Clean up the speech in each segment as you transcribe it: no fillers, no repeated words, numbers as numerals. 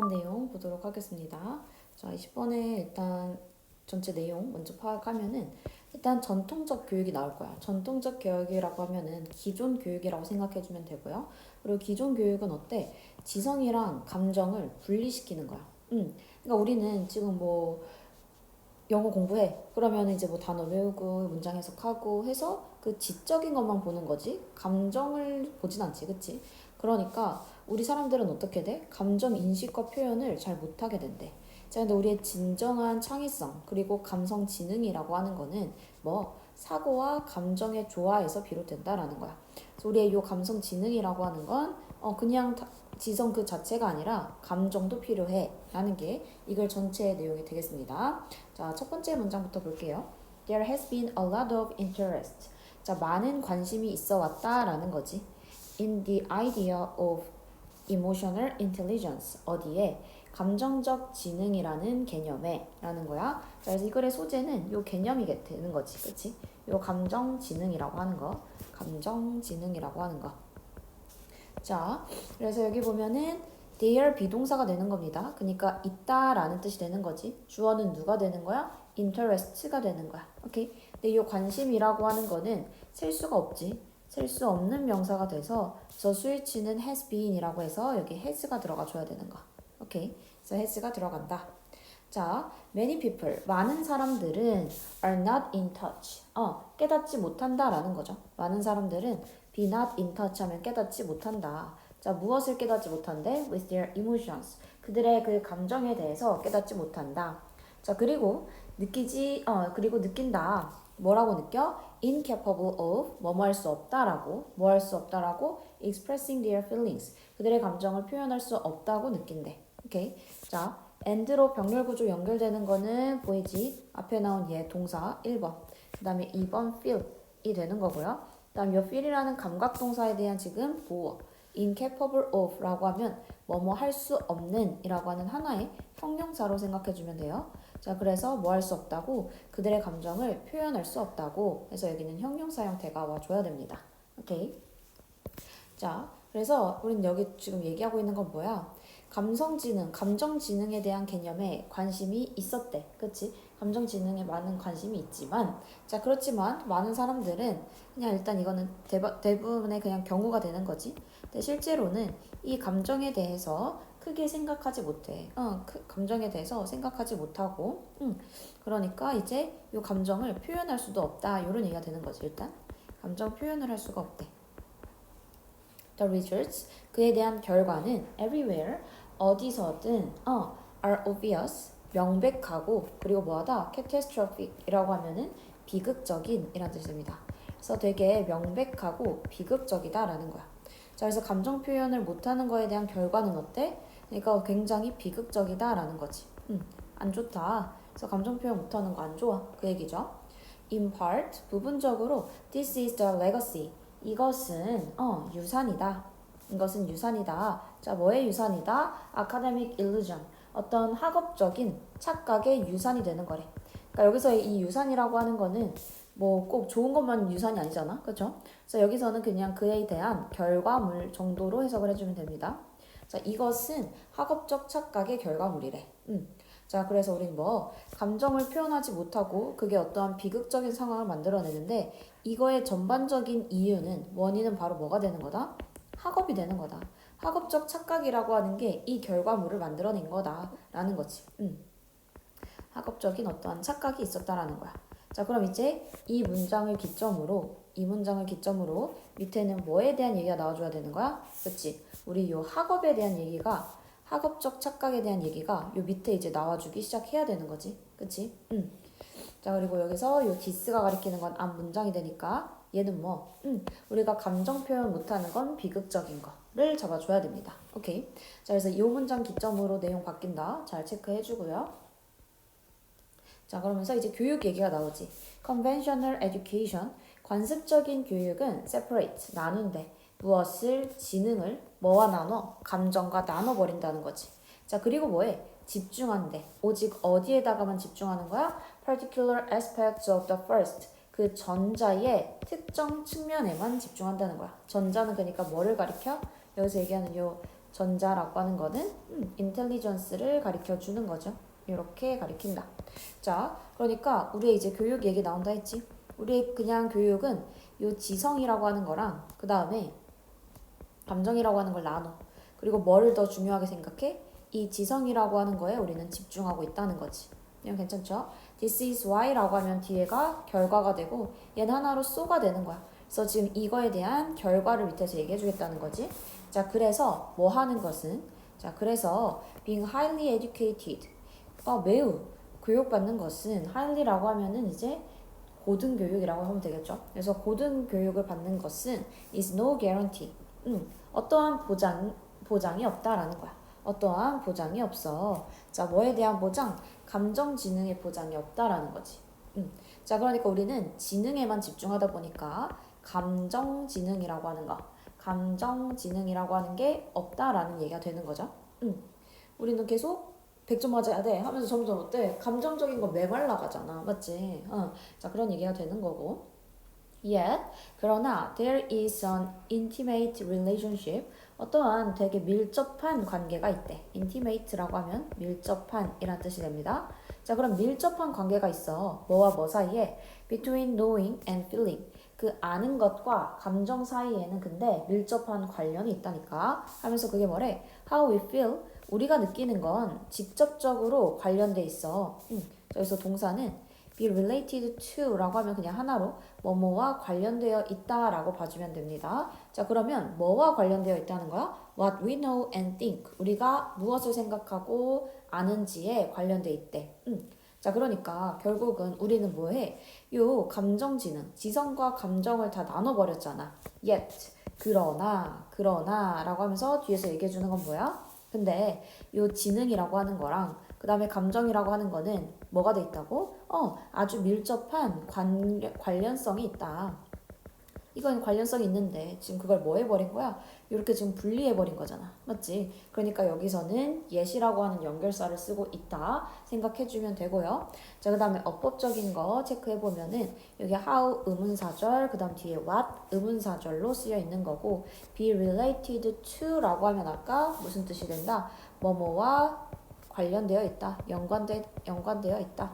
내용 보도록 하겠습니다. 자, 20번에 일단 전체 내용 먼저 파악하면은 일단 전통적 교육이 나올 거야. 전통적 교육이라고 하면은 기존 교육이라고 생각해주면 되고요. 그리고 기존 교육은 어때? 지성이랑 감정을 분리시키는 거야. 그러니까 우리는 지금 뭐 영어 공부해. 그러면 이제 뭐 단어 외우고 문장 해석하고 해서 그 지적인 것만 보는 거지. 감정을 보진 않지, 그치? 그러니까 우리 사람들은 어떻게 돼? 감정 인식과 표현을 잘 못하게 된대. 자, 근데 우리의 진정한 창의성 그리고 감성 지능이라고 하는 거는 뭐 사고와 감정의 조화에서 비롯된다라는 거야. 그래서 우리의 이 감성 지능이라고 하는 건 그냥 지성 그 자체가 아니라 감정도 필요해 라는 게 이걸 전체의 내용이 되겠습니다. 자, 첫 번째 문장부터 볼게요. There has been a lot of interest. 자, 많은 관심이 있어 왔다라는 거지. In the idea of emotional intelligence. 어디에? 감정적 지능이라는 개념에 라는 거야. 자, 그래서 이 글의 소재는 요 개념이 되는 거지. 그치? 요 감정 지능이라고 하는 거. 감정 지능이라고 하는 거. 자, 그래서 여기 보면은 there 비동사가 되는 겁니다. 그러니까 있다라는 뜻이 되는 거지. 주어는 누가 되는 거야? interest가 되는 거야. 오케이? 근데 이 관심이라고 하는 거는 셀 수가 없지. 셀 수 없는 명사가 돼서 저 스위치는 has been이라고 해서 여기 has가 들어가 줘야 되는 거. 오케이? 그래서 has가 들어간다. 자, many people, 많은 사람들은 are not in touch. 깨닫지 못한다라는 거죠. 많은 사람들은 be not in touch 하면 깨닫지 못한다. 자, 무엇을 깨닫지 못한대? With their emotions. 그들의 그 감정에 대해서 깨닫지 못한다. 자, 그리고 그리고 느낀다. 뭐라고 느껴? incapable of, 뭐뭐 할 수 없다라고, 뭐 할 수 없다라고 expressing their feelings. 그들의 감정을 표현할 수 없다고 느낀대. 오케이? 자, and로 병렬 구조 연결되는 거는 보이지? 앞에 나온 얘 동사 1번. 그 다음에 2번 feel이 되는 거고요. 그 다음 이 feel이라는 감각 동사에 대한 지금 보어. incapable of 라고 하면 뭐뭐 할 수 없는 이라고 하는 하나의 형용사로 생각해주면 돼요. 자, 그래서 뭐 할 수 없다고? 그들의 감정을 표현할 수 없다고 해서 여기는 형용사 형태가 와줘야 됩니다. 오케이? 자, 그래서 우린 여기 지금 얘기하고 있는 건 뭐야? 감성지능, 감정지능에 대한 개념에 관심이 있었대. 그치? 감정지능에 많은 관심이 있지만, 자, 그렇지만 많은 사람들은 그냥 일단 이거는 대부분의 그냥 경우가 되는 거지. 근데 실제로는 이 감정에 대해서 크게 생각하지 못해. 감정에 대해서 생각하지 못하고, 그러니까 이제 이 감정을 표현할 수도 없다. 이런 얘기가 되는 거지, 일단. 감정 표현을 할 수가 없대. The results, 그에 대한 결과는 everywhere, 어디서든 are obvious, 명백하고 그리고 뭐하다? catastrophic이라고 하면은 비극적인 이란 뜻입니다. 그래서 되게 명백하고 비극적이다 라는 거야. 자, 그래서 감정 표현을 못하는 거에 대한 결과는 어때? 그러니까 굉장히 비극적이다 라는 거지. 안 좋다. 그래서 감정 표현 못하는 거 안 좋아. 그 얘기죠. In part, 부분적으로 this is the legacy. 이것은 유산이다. 이것은 유산이다. 자, 뭐의 유산이다? academic illusion. 어떤 학업적인 착각의 유산이 되는 거래. 그러니까 여기서 이 유산이라고 하는 거는 뭐 꼭 좋은 것만 유산이 아니잖아. 그렇죠? 그래서 여기서는 그냥 그에 대한 결과물 정도로 해석을 해주면 됩니다. 자, 이것은 학업적 착각의 결과물이래. 자, 그래서 우린 뭐 감정을 표현하지 못하고 그게 어떠한 비극적인 상황을 만들어내는데 이거의 전반적인 이유는 원인은 바로 뭐가 되는 거다? 학업이 되는 거다. 학업적 착각이라고 하는 게 이 결과물을 만들어낸 거다라는 거지. 학업적인 어떠한 착각이 있었다라는 거야. 자, 그럼 이제 이 문장을 기점으로 밑에는 뭐에 대한 얘기가 나와줘야 되는 거야? 그치? 우리 요 학업에 대한 얘기가 학업적 착각에 대한 얘기가 요 밑에 이제 나와주기 시작해야 되는 거지. 그치? 자, 그리고 여기서 요 디스가 가리키는 건 앞 문장이 되니까 얘는 뭐? 우리가 감정 표현 못하는 건 비극적인 거를 잡아줘야 됩니다. 오케이. 자, 그래서 이 문장 기점으로 내용 바뀐다. 잘 체크해주고요. 자, 그러면서 이제 교육 얘기가 나오지. Conventional education, 관습적인 교육은 separate, 나눈대. 무엇을, 지능을 뭐와 나눠? 감정과 나눠버린다는 거지. 자, 그리고 뭐해? 집중한대. 오직 어디에다가만 집중하는 거야? Particular aspects of the first. 그 전자의 특정 측면에만 집중한다는 거야. 전자는 그러니까 뭐를 가리켜? 여기서 얘기하는 요 전자라고 하는 거는 인텔리전스를 가리켜 주는 거죠. 이렇게 가리킨다. 자, 그러니까 우리 이제 교육 얘기 나온다 했지. 우리 그냥 교육은 요 지성이라고 하는 거랑 그 다음에 감정이라고 하는 걸 나눠. 그리고 뭐를 더 중요하게 생각해? 이 지성이라고 하는 거에 우리는 집중하고 있다는 거지. 이건 괜찮죠? This is why라고 하면 뒤에가 결과가 되고 얘는 하나로 쏘가 되는 거야. 그래서 지금 이거에 대한 결과를 밑에서 얘기해 주겠다는 거지. 자, 그래서 뭐 하는 것은? 자, 그래서 being highly educated. 매우 교육받는 것은 highly라고 하면은 이제 고등교육이라고 하면 되겠죠. 그래서 고등교육을 받는 것은 is no guarantee. 어떠한 보장이 없다라는 거야. 어떠한 보장이 없어. 자, 뭐에 대한 보장? 감정지능의 보장이 없다라는 거지. 자, 그러니까 우리는 지능에만 집중하다 보니까 감정지능이라고 하는 거, 감정지능이라고 하는 게 없다라는 얘기가 되는 거죠. 우리는 계속 100점 맞아야 돼 하면서 점점 어때? 감정적인 거 메말라가잖아. 맞지? 자, 그런 얘기가 되는 거고. Yet, 그러나 there is an intimate relationship. 어떠한 되게 밀접한 관계가 있대. intimate라고 하면 밀접한 이란 뜻이 됩니다. 자, 그럼 밀접한 관계가 있어. 뭐와 뭐 사이에? between knowing and feeling. 그 아는 것과 감정 사이에는 근데 밀접한 관련이 있다니까 하면서 그게 뭐래? How we feel. 우리가 느끼는 건 직접적으로 관련돼 있어. 그래서 동사는 be related to 라고 하면 그냥 하나로 뭐뭐와 관련되어 있다 라고 봐주면 됩니다. 자, 그러면 뭐와 관련되어 있다는 거야? What we know and think. 우리가 무엇을 생각하고 아는지에 관련돼 있대. 자, 그러니까 결국은 우리는 뭐해? 요 감정지능, 지성과 감정을 다 나눠버렸잖아. Yet, 그러나 라고 하면서 뒤에서 얘기해주는 건 뭐야? 근데 요 지능이라고 하는 거랑 그 다음에 감정이라고 하는 거는 뭐가 돼 있다고? 아주 밀접한 관련성이 있다. 이건 관련성이 있는데 지금 그걸 뭐 해버린 거야? 이렇게 지금 분리해버린 거잖아. 맞지? 그러니까 여기서는 yet이라고 하는 연결사를 쓰고 있다 생각해주면 되고요. 자, 그 다음에 어법적인 거 체크해보면은 여기 how 의문사절, 그 다음 뒤에 what 의문사절로 쓰여 있는 거고 be related to 라고 하면 아까 무슨 뜻이 된다? 뭐뭐와 관련되어 있다. 연관되어 있다.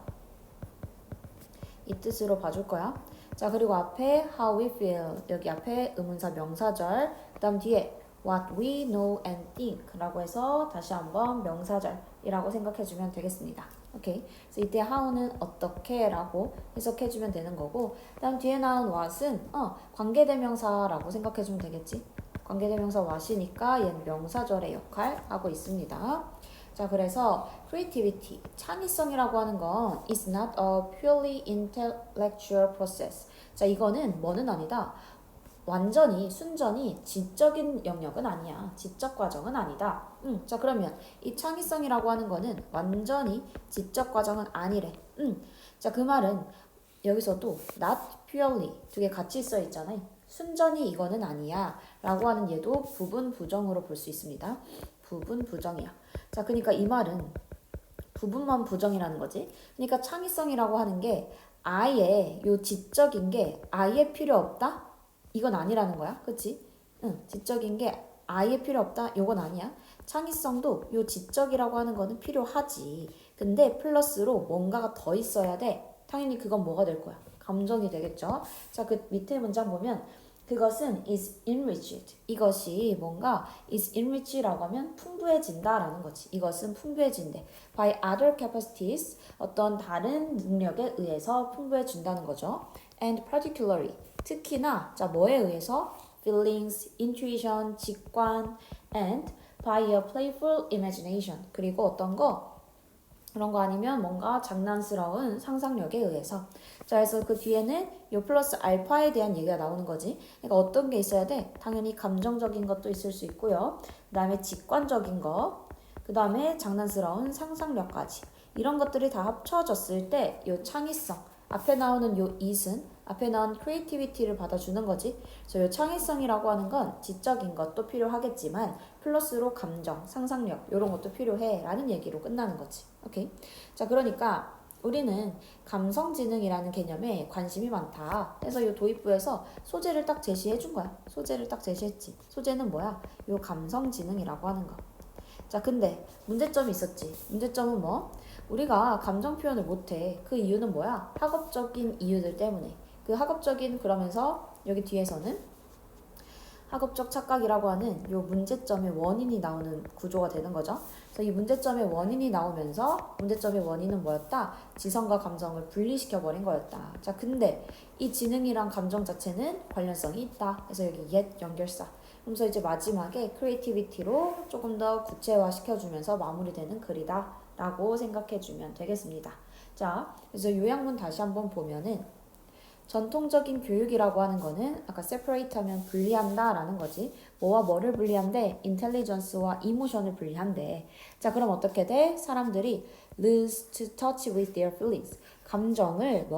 이 뜻으로 봐줄 거야. 자, 그리고 앞에 how we feel 여기 앞에 의문사 명사절 그 다음 뒤에 what we know and think 라고 해서 다시 한번 명사절이라고 생각해주면 되겠습니다. 오케이. 그래서 이때 how는 어떻게 라고 해석해주면 되는 거고 그 다음 뒤에 나온 what은 관계대명사라고 생각해주면 되겠지. 관계대명사 what이니까 얘는 명사절의 역할 하고 있습니다. 자, 그래서 creativity, 창의성이라고 하는 건 is not a purely intellectual process. 자, 이거는 뭐는 아니다. 완전히 순전히 지적인 영역은 아니야. 지적 과정은 아니다. 자, 그러면 이 창의성이라고 하는 거는 완전히 지적 과정은 아니래. 자, 그 말은 여기서도 not purely 두 개 같이 써 있잖아요. 순전히 이거는 아니야 라고 하는 얘도 부분 부정으로 볼 수 있습니다. 부분 부정이야. 자, 그러니까 이 말은 부분만 부정이라는 거지. 그러니까 창의성이라고 하는 게 아예 요 지적인 게 아예 필요 없다? 이건 아니라는 거야. 그치? 지적인 게 아예 필요 없다? 요건 아니야. 창의성도 요 지적이라고 하는 거는 필요하지. 근데 플러스로 뭔가가 더 있어야 돼. 당연히 그건 뭐가 될 거야? 감정이 되겠죠. 자, 그 밑에 문장 보면 그것은 is enriched. 이것이 뭔가 is enriched라고 하면 풍부해진다라는 거지. 이것은 풍부해진대. By other capacities. 어떤 다른 능력에 의해서 풍부해진다는 거죠. And particularly. 특히나 자 뭐에 의해서? Feelings, intuition, 직관 and by a playful imagination. 그리고 어떤 거? 그런 거 아니면 뭔가 장난스러운 상상력에 의해서. 자, 그래서 그 뒤에는 요 플러스 알파에 대한 얘기가 나오는 거지. 그러니까 어떤 게 있어야 돼? 당연히 감정적인 것도 있을 수 있고요. 그 다음에 직관적인 거, 그 다음에 장난스러운 상상력까지. 이런 것들이 다 합쳐졌을 때 요 창의성, 앞에 나오는 요 it은 앞에 나온 creativity를 받아주는 거지. 그래서 이 창의성이라고 하는 건 지적인 것도 필요하겠지만 플러스로 감정, 상상력 이런 것도 필요해 라는 얘기로 끝나는 거지. 오케이. 자, 그러니까 우리는 감성지능이라는 개념에 관심이 많다. 그래서 이 도입부에서 소재를 딱 제시해 준 거야. 소재를 딱 제시했지. 소재는 뭐야? 요 감성지능이라고 하는 거. 자, 근데 문제점이 있었지. 문제점은 뭐? 우리가 감정 표현을 못해. 그 이유는 뭐야? 학업적인 이유들 때문에. 그 학업적인 그러면서 여기 뒤에서는 학업적 착각이라고 하는 요 문제점의 원인이 나오는 구조가 되는 거죠. 그래서 이 문제점의 원인이 나오면서 문제점의 원인은 뭐였다? 지성과 감정을 분리시켜 버린 거였다. 자, 근데 이 지능이랑 감정 자체는 관련성이 있다. 그래서 여기 옛 연결사. 그래서 이제 마지막에 크리에이티비티로 조금 더 구체화 시켜주면서 마무리되는 글이다 라고 생각해주면 되겠습니다. 자, 그래서 요약문 다시 한번 보면은 전통적인 교육이라고 하는 거는 아까 separate 하면 분리한다 라는 거지. 뭐와 뭐를 분리한대? intelligence와 emotion을 분리한대. 자, 그럼 어떻게 돼? 사람들이 lose to touch with their feelings. 감정을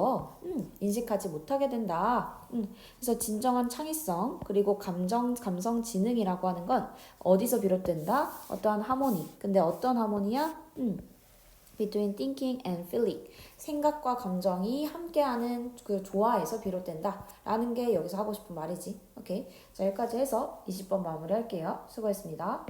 인식하지 못하게 된다. 그래서 진정한 창의성 그리고 감성 지능이라고 하는 건 어디서 비롯된다? 어떠한 하모니. 근데 어떤 하모니야? between thinking and feeling. 생각과 감정이 함께하는 그 조화에서 비롯된다. 라는 게 여기서 하고 싶은 말이지. 오케이. 자, 여기까지 해서 20번 마무리할게요. 수고했습니다.